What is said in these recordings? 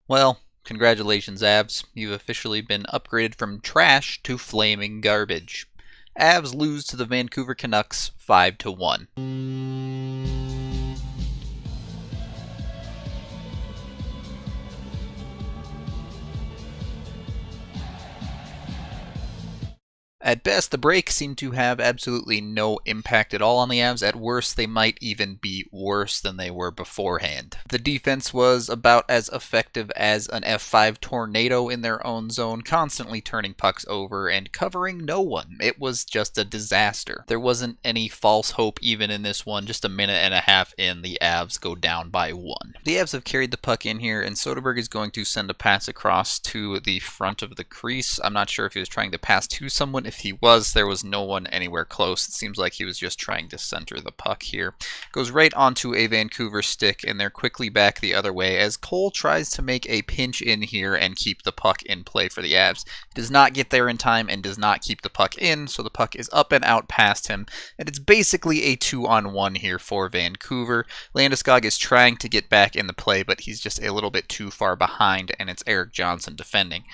Well, congratulations, Avs. You've officially been upgraded from trash to flaming garbage. Avs lose to the Vancouver Canucks 5-1. At best, the break seemed to have absolutely no impact at all on the Avs. At worst, they might even be worse than they were beforehand. The defense was about as effective as an F5 tornado in their own zone, constantly turning pucks over and covering no one. It was just a disaster. There wasn't any false hope even in this one. Just a minute and a half in, the Avs go down by 1. The Avs have carried the puck in here, and Soderberg is going to send a pass across to the front of the crease. I'm not sure if he was trying to pass to someone. If he was, there was no one anywhere close. It seems like he was just trying to center the puck here. Goes right onto a Vancouver stick, and they're quickly back the other way as Cole tries to make a pinch in here and keep the puck in play for the Avs. He does not get there in time and does not keep the puck in, so the puck is up and out past him, and it's basically a 2-on-1 here for Vancouver. Landeskog is trying to get back in the play, but he's just a little bit too far behind, and it's Erik Johnson defending.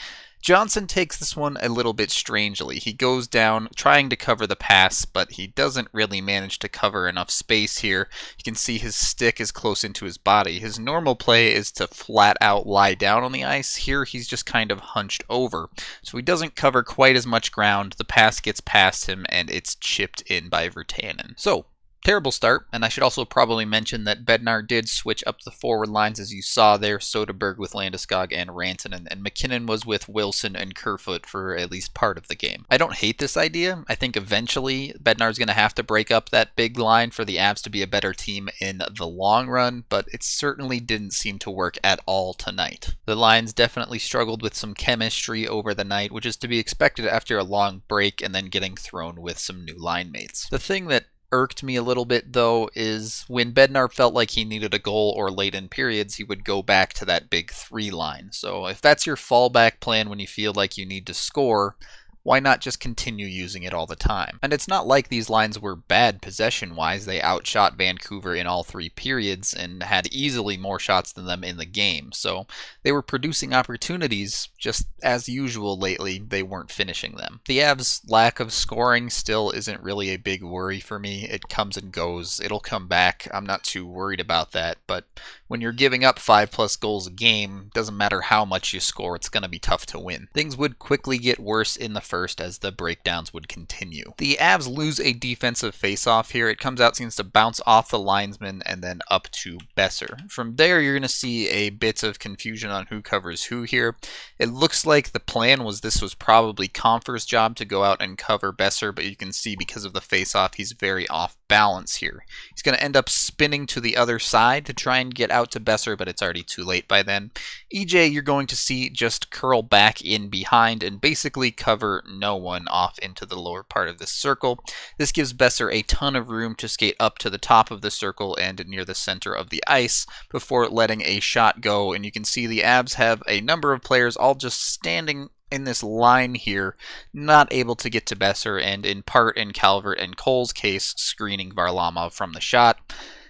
Johnson takes this one a little bit strangely. He goes down trying to cover the pass, but he doesn't really manage to cover enough space here. You can see his stick is close into his body. His normal play is to flat out lie down on the ice. Here he's just kind of hunched over. So he doesn't cover quite as much ground. The pass gets past him and it's chipped in by Virtanen. So, terrible start, and I should also probably mention that Bednar did switch up the forward lines as you saw there, Soderberg with Landeskog and Rantanen, and McKinnon was with Wilson and Kerfoot for at least part of the game. I don't hate this idea. I think eventually Bednar's going to have to break up that big line for the Avs to be a better team in the long run, but it certainly didn't seem to work at all tonight. The lines definitely struggled with some chemistry over the night, which is to be expected after a long break and then getting thrown with some new line mates. The thing that irked me a little bit, though, is when Bednar felt like he needed a goal or late in periods, he would go back to that big 3 line. So if that's your fallback plan when you feel like you need to score, why not just continue using it all the time? And it's not like these lines were bad possession-wise. They outshot Vancouver in all 3 periods and had easily more shots than them in the game. So they were producing opportunities, just as usual lately, they weren't finishing them. The Avs' lack of scoring still isn't really a big worry for me. It comes and goes. It'll come back. I'm not too worried about that. But when you're giving up 5+ goals a game, doesn't matter how much you score, it's going to be tough to win. Things would quickly get worse in the first as the breakdowns would continue. The Avs lose a defensive faceoff here. It comes out, seems to bounce off the linesman and then up to Besser. From there, you're going to see a bit of confusion on who covers who here. It looks like the plan was this was probably Compher's job to go out and cover Besser, but you can see because of the faceoff, he's very off balance here. He's going to end up spinning to the other side to try and get out to Besser, but it's already too late by then. EJ, you're going to see just curl back in behind and basically cover no one off into the lower part of this circle. This gives Besser a ton of room to skate up to the top of the circle and near the center of the ice before letting a shot go, and you can see the Avs have a number of players all just standing in this line here, not able to get to Besser, and in part in Calvert and Cole's case, screening Varlamov from the shot.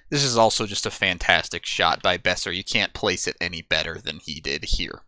This is also just a fantastic shot by Besser. You can't place it any better than he did here.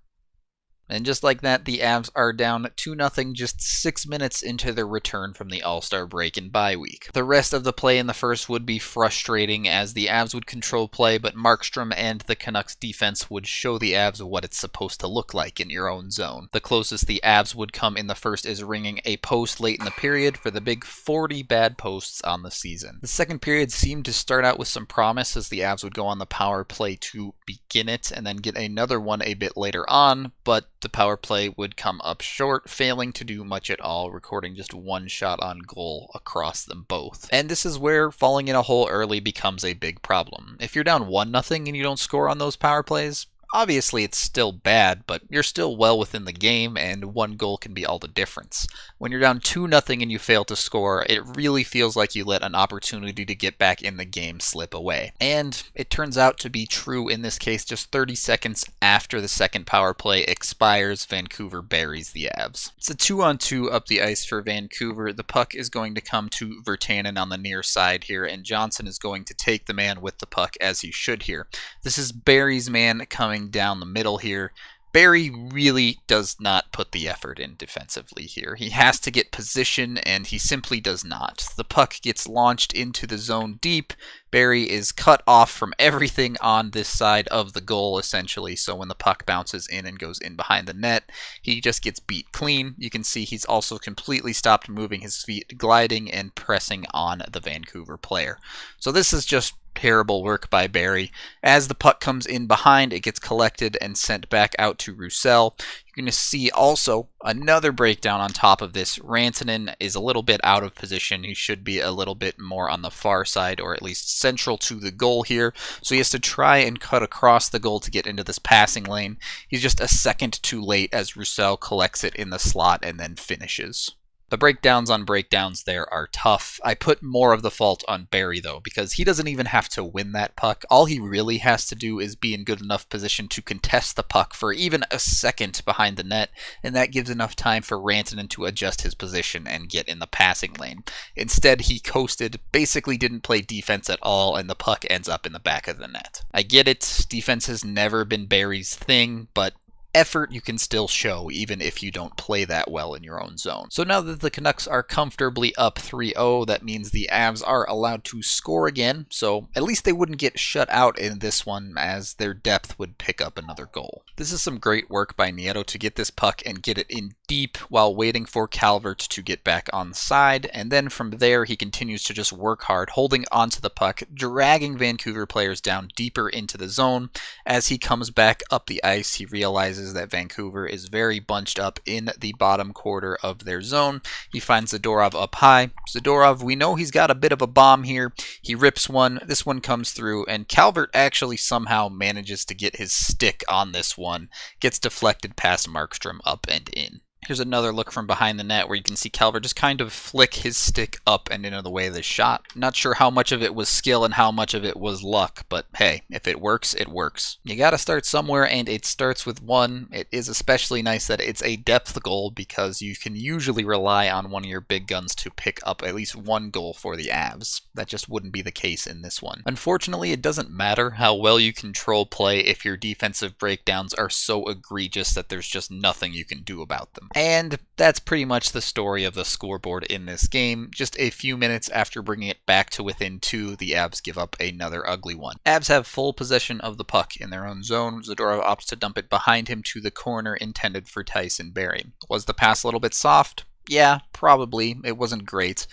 And just like that, the Avs are down 2-0 just 6 minutes into their return from the All-Star break and bye week. The rest of the play in the first would be frustrating as the Avs would control play, but Markstrom and the Canucks defense would show the Avs what it's supposed to look like in your own zone. The closest the Avs would come in the first is ringing a post late in the period for the big 40 bad posts on the season. The second period seemed to start out with some promise as the Avs would go on the power play to begin it and then get another one a bit later on, but the power play would come up short, failing to do much at all, recording just 1 shot on goal across them both. And this is where falling in a hole early becomes a big problem. If you're down 1-0 and you don't score on those power plays, obviously it's still bad, but you're still well within the game, and 1 goal can be all the difference. When you're down 2-0 and you fail to score, it really feels like you let an opportunity to get back in the game slip away. And it turns out to be true in this case. Just 30 seconds after the second power play expires, Vancouver buries the Avs. It's a 2-on-2 up the ice for Vancouver. The puck is going to come to Virtanen on the near side here, and Johnson is going to take the man with the puck as he should here. This is Barry's man coming going down the middle here. Barrie really does not put the effort in defensively here. He has to get position, and he simply does not. The puck gets launched into the zone deep. Barrie is cut off from everything on this side of the goal, essentially, so when the puck bounces in and goes in behind the net, he just gets beat clean. You can see he's also completely stopped moving his feet, gliding and pressing on the Vancouver player. So this is just terrible work by Barrie. As the puck comes in behind, it gets collected and sent back out to Roussel. You're going to see also another breakdown on top of this. Rantanen is a little bit out of position. He should be a little bit more on the far side, or at least central to the goal here. So he has to try and cut across the goal to get into this passing lane. He's just a second too late as Roussel collects it in the slot and then finishes. The breakdowns on breakdowns there are tough. I put more of the fault on Barrie, though, because he doesn't even have to win that puck. All he really has to do is be in good enough position to contest the puck for even a second behind the net, and that gives enough time for Rantanen to adjust his position and get in the passing lane. Instead, he coasted, basically didn't play defense at all, and the puck ends up in the back of the net. I get it, defense has never been Barrie's thing, but effort you can still show even if you don't play that well in your own zone. So now that the Canucks are comfortably up 3-0, that means the Avs are allowed to score again, so at least they wouldn't get shut out in this one as their depth would pick up another goal. This is some great work by Nieto to get this puck and get it in deep while waiting for Calvert to get back on the side, and then from there he continues to just work hard, holding onto the puck, dragging Vancouver players down deeper into the zone. As he comes back up the ice, he realizes that Vancouver is very bunched up in the bottom quarter of their zone. He finds Zadorov up high. Zadorov, we know he's got a bit of a bomb here. He rips one. This one comes through, and Calvert actually somehow manages to get his stick on this one. Gets deflected past Markstrom up and in. Here's another look from behind the net where you can see Calvert just kind of flick his stick up and into the way of the shot. Not sure how much of it was skill and how much of it was luck, but hey, if it works, it works. You gotta start somewhere, and it starts with one. It is especially nice that it's a depth goal because you can usually rely on one of your big guns to pick up at least one goal for the Avs. That just wouldn't be the case in this one. Unfortunately, it doesn't matter how well you control play if your defensive breakdowns are so egregious that there's just nothing you can do about them. And that's pretty much the story of the scoreboard in this game. Just a few minutes after bringing it back to within 2, the Avs give up another ugly one. Avs have full possession of the puck in their own zone. Zadorov opts to dump it behind him to the corner intended for Tyson Barrie. Was the pass a little bit soft? Yeah, probably. It wasn't great.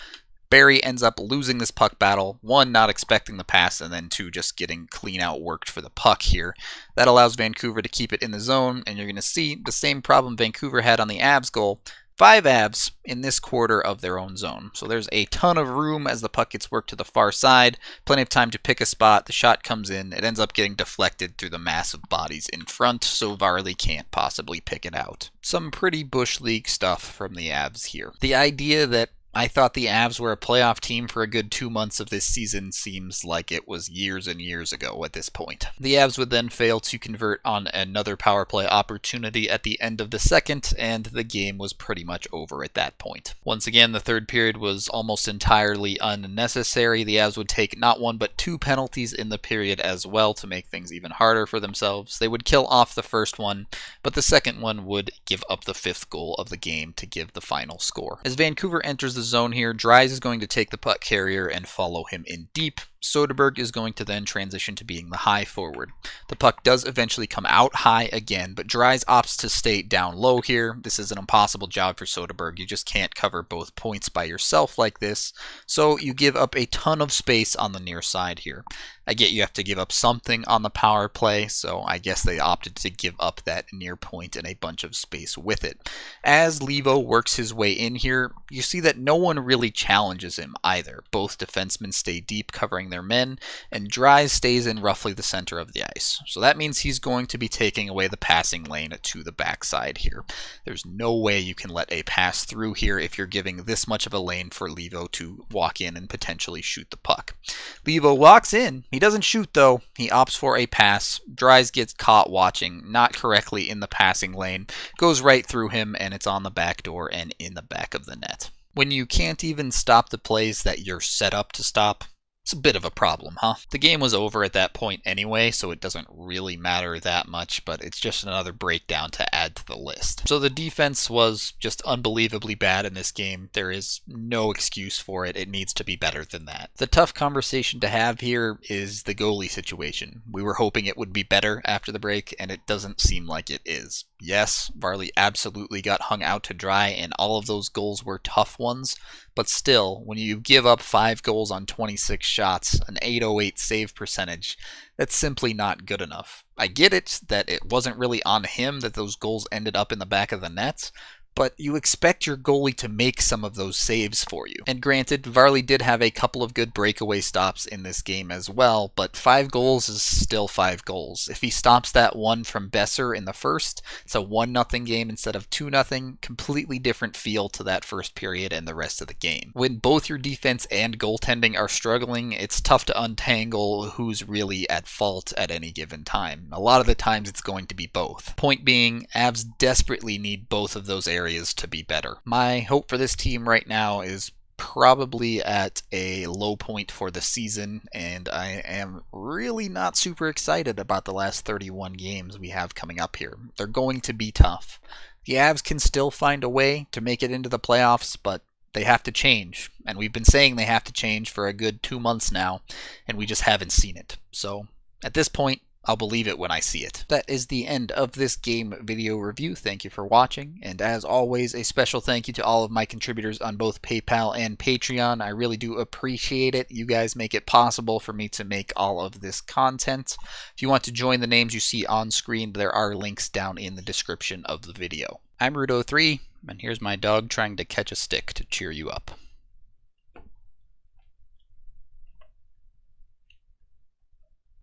Barrie ends up losing this puck battle, 1, not expecting the pass, and then 2, just getting clean out worked for the puck here. That allows Vancouver to keep it in the zone, and you're going to see the same problem Vancouver had on the Avs goal. 5 Avs in this quarter of their own zone. So there's a ton of room as the puck gets worked to the far side. Plenty of time to pick a spot. The shot comes in. It ends up getting deflected through the massive bodies in front, so Varley can't possibly pick it out. Some pretty Bush League stuff from the Avs here. The idea that I thought the Avs were a playoff team for a good 2 months of this season seems like it was years and years ago at this point. The Avs would then fail to convert on another power play opportunity at the end of the second, and the game was pretty much over at that point. Once again, the third period was almost entirely unnecessary. The Avs would take not 1 but 2 penalties in the period as well to make things even harder for themselves. They would kill off the first one, but the second one would give up the 5th goal of the game to give the final score. As Vancouver enters the zone here, Dries is going to take the puck carrier and follow him in deep. Soderberg is going to then transition to being the high forward. The puck does eventually come out high again, but Dries opts to stay down low here. This is an impossible job for Soderberg. You just can't cover both points by yourself like this, so you give up a ton of space on the near side here. I get you have to give up something on the power play, so I guess they opted to give up that near point and a bunch of space with it. As Levo works his way in here, you see that no one really challenges him either. Both defensemen stay deep covering their men, and Dries stays in roughly the center of the ice. So that means he's going to be taking away the passing lane to the backside here. There's no way you can let a pass through here if you're giving this much of a lane for Levo to walk in and potentially shoot the puck. Levo walks in. He doesn't shoot though. He opts for a pass. Dries gets caught watching, not correctly in the passing lane, goes right through him, and it's on the back door and in the back of the net. When you can't even stop the plays that you're set up to stop, It's a bit of a problem, huh? The game was over at that point anyway, so it doesn't really matter that much, but it's just another breakdown to add to the list. So the defense was just unbelievably bad in this game. There is no excuse for it. It needs to be better than that. The tough conversation to have here is the goalie situation. We were hoping it would be better after the break, and it doesn't seem like it is. Yes, Varley absolutely got hung out to dry, and all of those goals were tough ones, but still, when you give up 5 goals on 26 shots, an .808 save percentage, that's simply not good enough. I get it that it wasn't really on him that those goals ended up in the back of the net, but you expect your goalie to make some of those saves for you. And granted, Varley did have a couple of good breakaway stops in this game as well, but 5 goals is still 5 goals. If he stops that one from Besser in the first, it's a 1-0 game instead of 2-0, completely different feel to that first period and the rest of the game. When both your defense and goaltending are struggling, it's tough to untangle who's really at fault at any given time. A lot of the times it's going to be both. Point being, Avs desperately need both of those areas to be better. My hope for this team right now is probably at a low point for the season, and I am really not super excited about the last 31 games we have coming up here. They're going to be tough. The Avs can still find a way to make it into the playoffs, but they have to change, and we've been saying they have to change for a good 2 months now, and we just haven't seen it. So at this point, I'll believe it when I see it. That is the end of this game video review. Thank you for watching, and as always, a special thank you to all of my contributors on both PayPal and Patreon. I really do appreciate it. You guys make it possible for me to make all of this content. If you want to join the names you see on screen, there are links down in the description of the video. I'm Rudo3, and here's my dog trying to catch a stick to cheer you up.